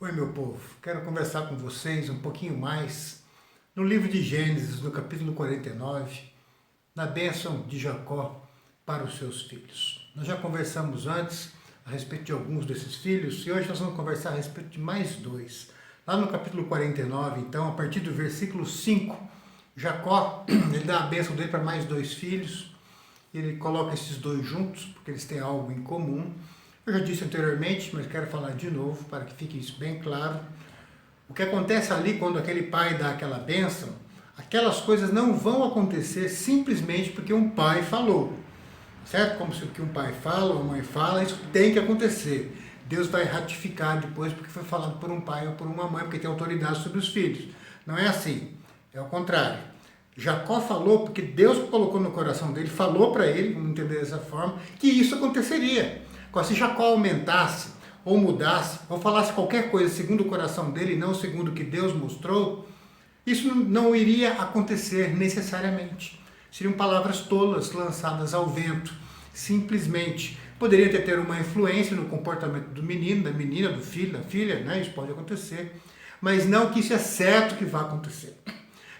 Oi, meu povo. Quero conversar com vocês um pouquinho mais no livro de Gênesis, no capítulo 49, na bênção de Jacó para os seus filhos. Nós já conversamos antes a respeito de alguns desses filhos e hoje nós vamos conversar a respeito de mais dois. Lá no capítulo 49, então, a partir do versículo 5, Jacó, ele dá a bênção dele para mais dois filhos e ele coloca esses dois juntos porque eles têm algo em comum. Eu já disse anteriormente, mas quero falar de novo para que fique isso bem claro. O que acontece ali quando aquele pai dá aquela bênção, aquelas coisas não vão acontecer simplesmente porque um pai falou. Certo? Como se o que um pai fala, uma mãe fala, isso tem que acontecer. Deus vai ratificar depois porque foi falado por um pai ou por uma mãe, porque tem autoridade sobre os filhos. Não é assim. É o contrário. Jacó falou porque Deus colocou no coração dele, falou para ele, vamos entender dessa forma, que isso aconteceria. Se Jacó aumentasse, ou mudasse, ou falasse qualquer coisa segundo o coração dele, não segundo o que Deus mostrou, isso não iria acontecer necessariamente. Seriam palavras tolas lançadas ao vento, simplesmente. Poderia ter uma influência no comportamento do menino, da menina, do filho, da filha, né? Isso pode acontecer, mas não que isso é certo que vai acontecer.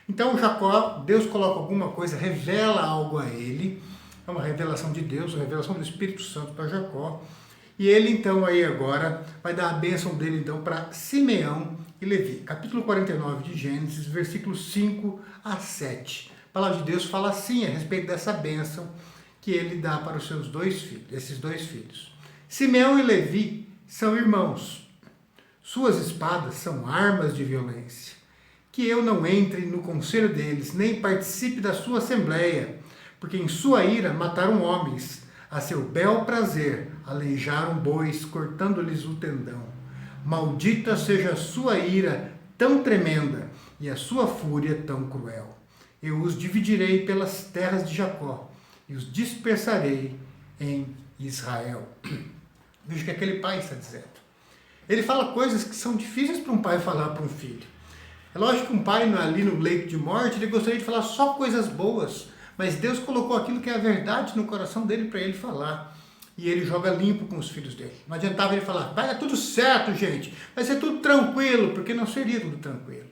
Então Jacó, Deus coloca alguma coisa, revela algo a ele, é uma revelação de Deus, uma revelação do Espírito Santo para Jacó. E ele então aí agora vai dar a bênção dele então para Simeão e Levi. Capítulo 49 de Gênesis, versículos 5 a 7. A palavra de Deus fala assim a respeito dessa bênção que ele dá para os seus dois filhos, esses dois filhos. Simeão e Levi são irmãos. Suas espadas são armas de violência. Que eu não entre no conselho deles, nem participe da sua assembleia, porque em sua ira mataram homens, a seu bel prazer aleijaram bois, cortando-lhes o tendão. Maldita seja a sua ira tão tremenda e a sua fúria tão cruel. Eu os dividirei pelas terras de Jacó e os dispersarei em Israel. Veja o que aquele pai está dizendo. Ele fala coisas que são difíceis para um pai falar para um filho. É lógico que um pai ali no leito de morte, ele gostaria de falar só coisas boas, mas Deus colocou aquilo que é a verdade no coração dele para ele falar. E ele joga limpo com os filhos dele. Não adiantava ele falar, vai dar tudo certo, gente, vai ser tudo tranquilo, porque não seria tudo tranquilo.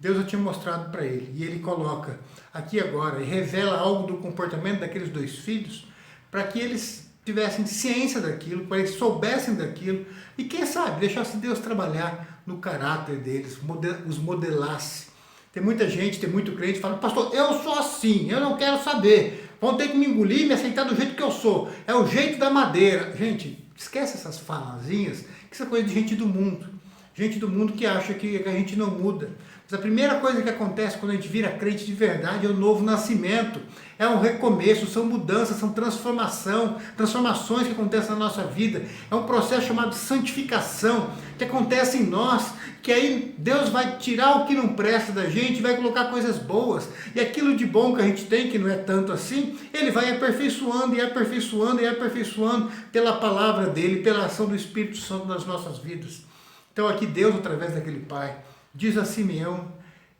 Deus já tinha mostrado para ele, e ele coloca aqui agora, e revela algo do comportamento daqueles dois filhos, para que eles tivessem ciência daquilo, para eles soubessem daquilo, e quem sabe, deixasse Deus trabalhar no caráter deles, os modelasse. Tem muita gente, tem muito crente que fala, pastor, eu sou assim, eu não quero saber, vão ter que me engolir e me aceitar do jeito que eu sou, é o jeito da madeira. Gente, esquece essas falazinhas, que isso é coisa de gente do mundo que acha que a gente não muda. Mas a primeira coisa que acontece quando a gente vira crente de verdade é o novo nascimento, é um recomeço, são mudanças, são transformações que acontecem na nossa vida, é um processo chamado santificação, que acontece em nós, que aí Deus vai tirar o que não presta da gente, vai colocar coisas boas, e aquilo de bom que a gente tem, que não é tanto assim, Ele vai aperfeiçoando e aperfeiçoando e aperfeiçoando pela palavra dEle, pela ação do Espírito Santo nas nossas vidas. Então aqui Deus, através daquele pai, diz a Simeão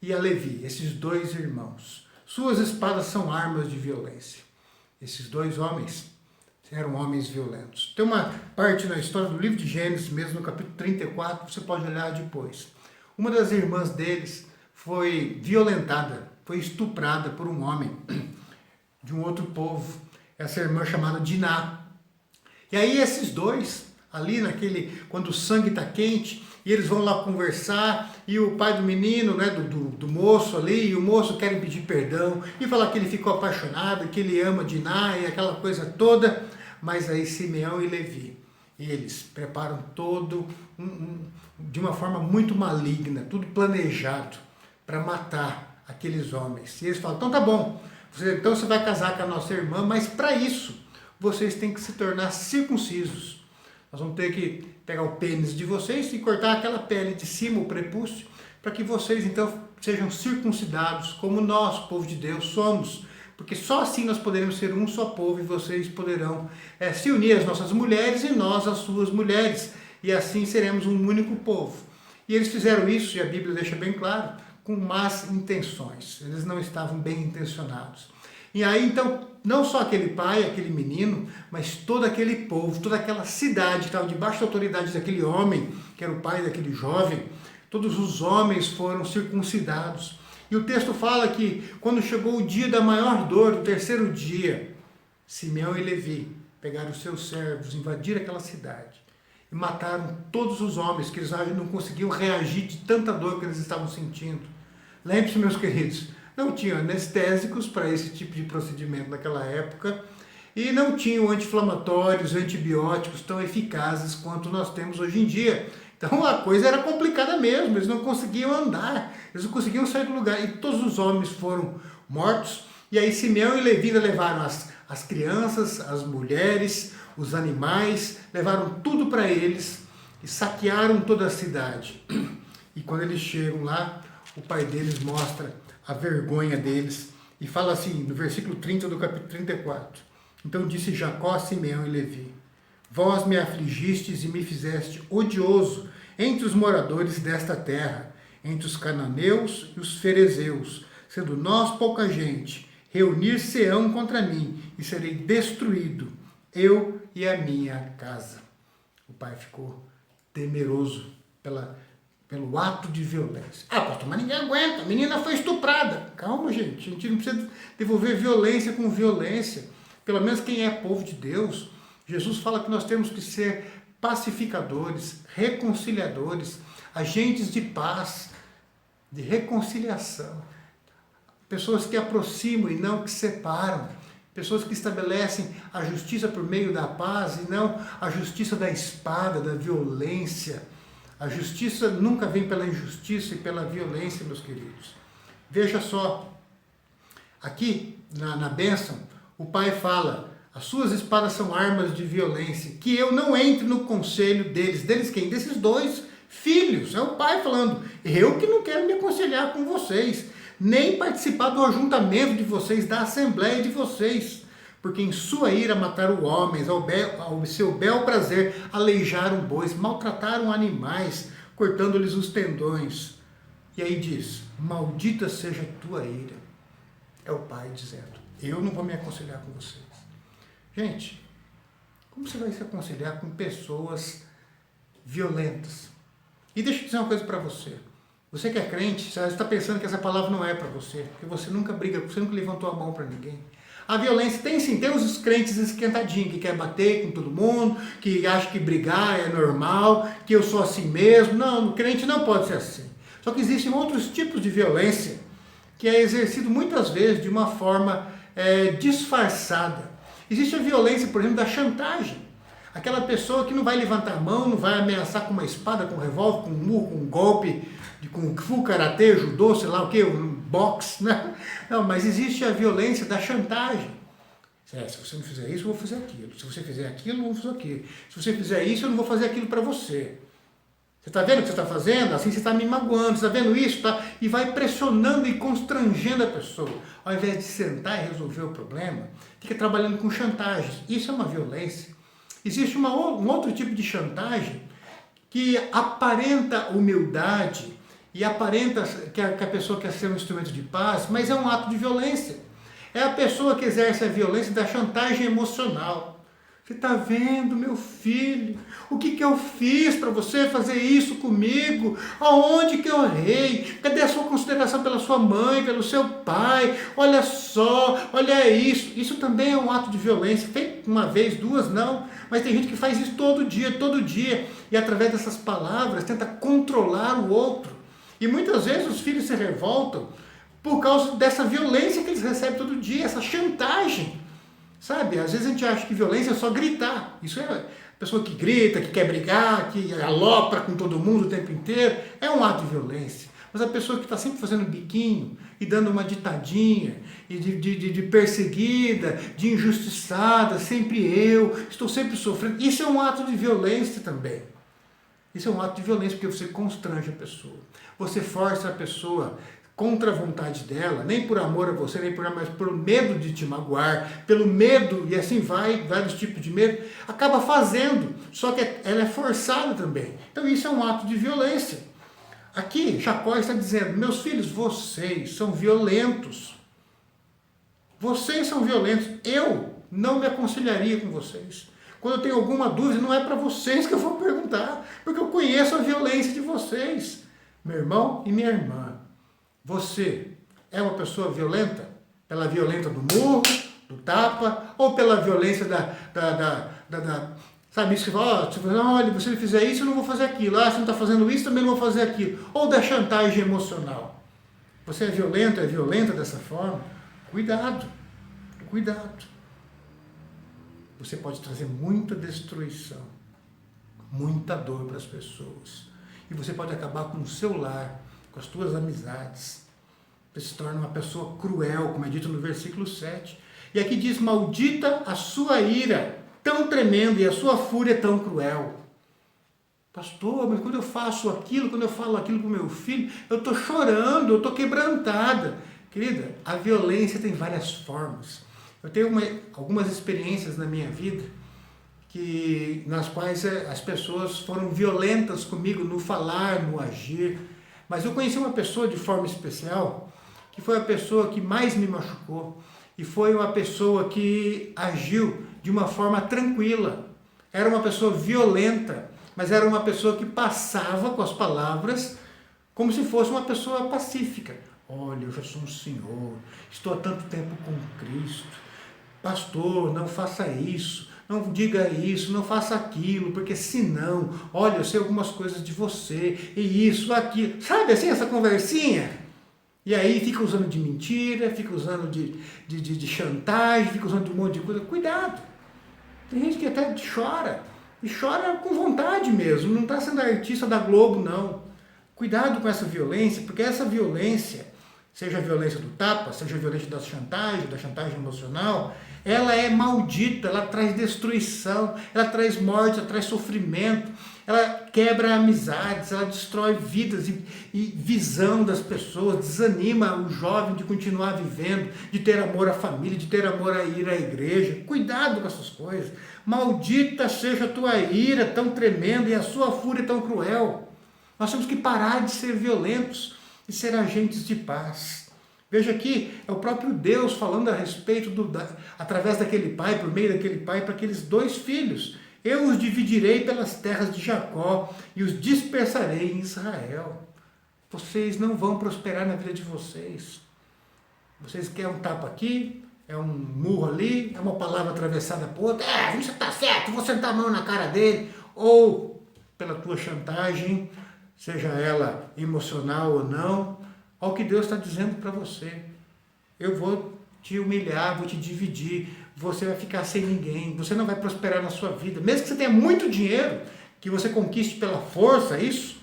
e a Levi, esses dois irmãos, suas espadas são armas de violência. Esses dois homens eram homens violentos. Tem uma parte na história do livro de Gênesis, mesmo no capítulo 34, você pode olhar depois. Uma das irmãs deles foi violentada, foi estuprada por um homem de um outro povo, essa irmã chamada Diná. E aí esses dois, ali quando o sangue está quente, e eles vão lá conversar, e o pai do menino, né, do moço ali, e o moço quer pedir perdão, e falar que ele ficou apaixonado, que ele ama Diná, e aquela coisa toda, mas aí Simeão e Levi, eles preparam todo, de uma forma muito maligna, tudo planejado, para matar aqueles homens. E eles falam, então tá bom, então você vai casar com a nossa irmã, mas para isso, vocês têm que se tornar circuncisos. Nós vamos ter que pegar o pênis de vocês e cortar aquela pele de cima, o prepúcio, para que vocês então sejam circuncidados, como nós, povo de Deus, somos. Porque só assim nós poderemos ser um só povo e vocês poderão se unir às nossas mulheres e nós às suas mulheres. E assim seremos um único povo. E eles fizeram isso, e a Bíblia deixa bem claro, com más intenções. Eles não estavam bem intencionados. E aí então, não só aquele pai, aquele menino, mas todo aquele povo, toda aquela cidade que estava debaixo da autoridade daquele homem, que era o pai daquele jovem, todos os homens foram circuncidados. E o texto fala que quando chegou o dia da maior dor, o terceiro dia, Simeão e Levi pegaram os seus servos, invadiram aquela cidade e mataram todos os homens, que eles não conseguiam reagir de tanta dor que eles estavam sentindo. Lembre-se, meus queridos, não tinha anestésicos para esse tipo de procedimento naquela época e não tinham anti-inflamatórios, antibióticos tão eficazes quanto nós temos hoje em dia. Então a coisa era complicada mesmo, eles não conseguiam andar, eles não conseguiam sair do lugar. E todos os homens foram mortos. E aí Simeão e Levi levaram as crianças, as mulheres, os animais, levaram tudo para eles e saquearam toda a cidade. E quando eles chegam lá, o pai deles mostra a vergonha deles e fala assim, no versículo 30 do capítulo 34. Então disse Jacó a Simeão e Levi: vós me afligistes e me fizeste odioso entre os moradores desta terra, entre os cananeus e os ferezeus, sendo nós pouca gente, reunir-se-ão contra mim, e serei destruído, eu e a minha casa. O pai ficou temeroso pelo ato de violência. Ah, pastor, mas ninguém aguenta, a menina foi estuprada. Calma, gente, a gente não precisa devolver violência com violência. Pelo menos quem é povo de Deus, Jesus fala que nós temos que ser pacificadores, reconciliadores, agentes de paz, de reconciliação. Pessoas que aproximam e não que separam. Pessoas que estabelecem a justiça por meio da paz e não a justiça da espada, da violência. A justiça nunca vem pela injustiça e pela violência, meus queridos. Veja só, aqui na bênção, o pai fala: as suas espadas são armas de violência, que eu não entre no conselho deles. Deles quem? Desses dois filhos. É o pai falando: eu que não quero me aconselhar com vocês, nem participar do ajuntamento de vocês, da assembleia de vocês. Porque em sua ira mataram homens, ao seu bel prazer aleijaram bois, maltrataram animais, cortando-lhes os tendões. E aí diz: maldita seja a tua ira. É o pai dizendo: eu não vou me aconselhar com vocês. Gente, como você vai se aconselhar com pessoas violentas? E deixa eu dizer uma coisa para você. Você que é crente, você está pensando que essa palavra não é para você, porque você nunca briga, você nunca levantou a mão para ninguém. A violência tem sim, tem os crentes esquentadinhos, que quer bater com todo mundo, que acha que brigar é normal, que eu sou assim mesmo. Não, o crente não pode ser assim. Só que existem outros tipos de violência que é exercido muitas vezes de uma forma disfarçada. Existe a violência, por exemplo, da chantagem. Aquela pessoa que não vai levantar a mão, não vai ameaçar com uma espada, com um revólver, com um murro, com um golpe, de kung fu, karatê, judô, sei lá o que, um boxe, né? Não, mas existe a violência da chantagem. Se você não fizer isso, eu vou fazer aquilo. Se você fizer aquilo, eu vou fazer aquilo. Se você fizer isso, eu não vou fazer aquilo para você. Você está vendo o que você está fazendo? Assim você está me magoando. Você está vendo isso? Tá? E vai pressionando e constrangendo a pessoa. Ao invés de sentar e resolver o problema, fica trabalhando com chantagem. Isso é uma violência. Existe um outro tipo de chantagem que aparenta humildade e aparenta que a pessoa quer ser um instrumento de paz, mas é um ato de violência. É a pessoa que exerce a violência da chantagem emocional. Você está vendo, meu filho, o que eu fiz para você fazer isso comigo? Aonde que eu errei? Cadê a sua consideração pela sua mãe, pelo seu pai? Olha só, olha isso. Isso também é um ato de violência, feito uma vez, duas, não. Mas tem gente que faz isso todo dia, e através dessas palavras tenta controlar o outro. E muitas vezes os filhos se revoltam por causa dessa violência que eles recebem todo dia, essa chantagem. Sabe, às vezes a gente acha que violência é só gritar. Isso é a pessoa que grita, que quer brigar, que alopra com todo mundo o tempo inteiro. É um ato de violência. Mas a pessoa que está sempre fazendo biquinho e dando uma ditadinha, e de perseguida, de injustiçada, sempre eu, estou sempre sofrendo. Isso é um ato de violência também. Isso é um ato de violência porque você constrange a pessoa. Você força a pessoa contra a vontade dela, nem por amor a você, nem por amor, mas pelo medo de te magoar, pelo medo, e assim vai, vários tipos de medo, acaba fazendo, só que ela é forçada também. Então isso é um ato de violência. Aqui, Jacó está dizendo: meus filhos, vocês são violentos. Vocês são violentos. Eu não me aconselharia com vocês. Quando eu tenho alguma dúvida, não é para vocês que eu vou perguntar, porque eu conheço a violência de vocês. Meu irmão e minha irmã, você é uma pessoa violenta? Pela violência do murro, do tapa, ou pela violência sabe, isso que fala, olha, se você fizer isso, eu não vou fazer aquilo. Ah, você não está fazendo isso, também não vou fazer aquilo. Ou da chantagem emocional. Você é violenta dessa forma? Cuidado, cuidado. Você pode trazer muita destruição, muita dor para as pessoas. E você pode acabar com o seu lar, com as suas amizades. Você se torna uma pessoa cruel, como é dito no versículo 7. E aqui diz, maldita a sua ira, tão tremenda, e a sua fúria tão cruel. Pastor, mas quando eu faço aquilo, quando eu falo aquilo para o meu filho, eu estou chorando, eu estou quebrantada. Querida, a violência tem várias formas. Eu tenho algumas experiências na minha vida nas quais as pessoas foram violentas comigo no falar, no agir. Mas eu conheci uma pessoa de forma especial, que foi a pessoa que mais me machucou. E foi uma pessoa que agiu de uma forma tranquila. Era uma pessoa violenta, mas era uma pessoa que passava com as palavras como se fosse uma pessoa pacífica. Olha, eu já sou um senhor, estou há tanto tempo com Cristo. Pastor, não faça isso, não diga isso, não faça aquilo, porque senão, olha, eu sei algumas coisas de você, e isso, aquilo. Sabe assim, essa conversinha? E aí fica usando de mentira, fica usando de chantagem, fica usando de um monte de coisa. Cuidado! Tem gente que até chora, e chora com vontade mesmo, não está sendo artista da Globo, não. Cuidado com essa violência, porque essa violência, seja a violência do tapa, seja a violência da chantagem emocional, ela é maldita, ela traz destruição, ela traz morte, ela traz sofrimento, ela quebra amizades, ela destrói vidas e visão das pessoas, desanima o jovem de continuar vivendo, de ter amor à família, de ter amor a ir à igreja. Cuidado com essas coisas. Maldita seja a tua ira tão tremenda e a sua fúria tão cruel. Nós temos que parar de ser violentos e ser agentes de paz. Veja aqui, é o próprio Deus falando a respeito, através daquele pai, por meio daquele pai, para aqueles dois filhos. Eu os dividirei pelas terras de Jacó e os dispersarei em Israel. Vocês não vão prosperar na vida de vocês. Vocês querem um tapa aqui, é um murro ali, é uma palavra atravessada por outra. Você está certo, vou sentar a mão na cara dele. Ou pela tua chantagem, seja ela emocional ou não, olha o que Deus está dizendo para você. Eu vou te humilhar, vou te dividir, você vai ficar sem ninguém, você não vai prosperar na sua vida. Mesmo que você tenha muito dinheiro, que você conquiste pela força, isso,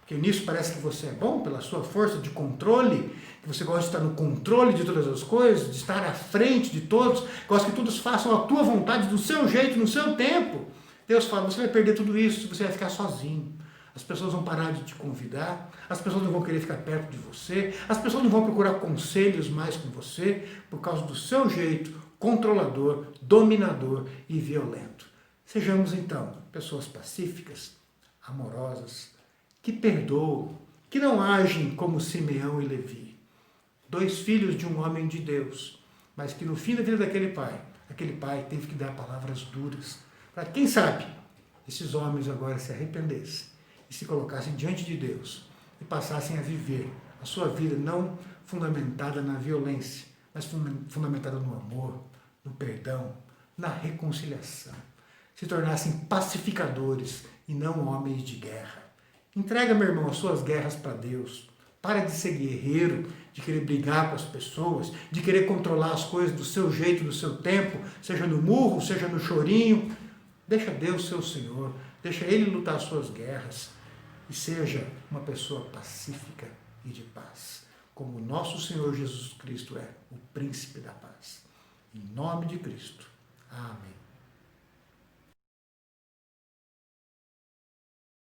porque nisso parece que você é bom, pela sua força de controle, que você gosta de estar no controle de todas as coisas, de estar à frente de todos, gosta que todos façam a tua vontade, do seu jeito, no seu tempo. Deus fala, você vai perder tudo isso, você vai ficar sozinho. As pessoas vão parar de te convidar, as pessoas não vão querer ficar perto de você, as pessoas não vão procurar conselhos mais com você, por causa do seu jeito controlador, dominador e violento. Sejamos então pessoas pacíficas, amorosas, que perdoam, que não agem como Simeão e Levi. Dois filhos de um homem de Deus, mas que no fim da vida daquele pai teve que dar palavras duras, para quem sabe esses homens agora se arrependessem e se colocassem diante de Deus e passassem a viver a sua vida não fundamentada na violência, mas fundamentada no amor, no perdão, na reconciliação. Se tornassem pacificadores e não homens de guerra. Entrega, meu irmão, as suas guerras para Deus. Para de ser guerreiro, de querer brigar com as pessoas, de querer controlar as coisas do seu jeito, do seu tempo, seja no murro, seja no chorinho. Deixa Deus ser o Senhor, deixa Ele lutar as suas guerras e seja uma pessoa pacífica e de paz, como o nosso Senhor Jesus Cristo é, o príncipe da paz. Em nome de Cristo. Amém.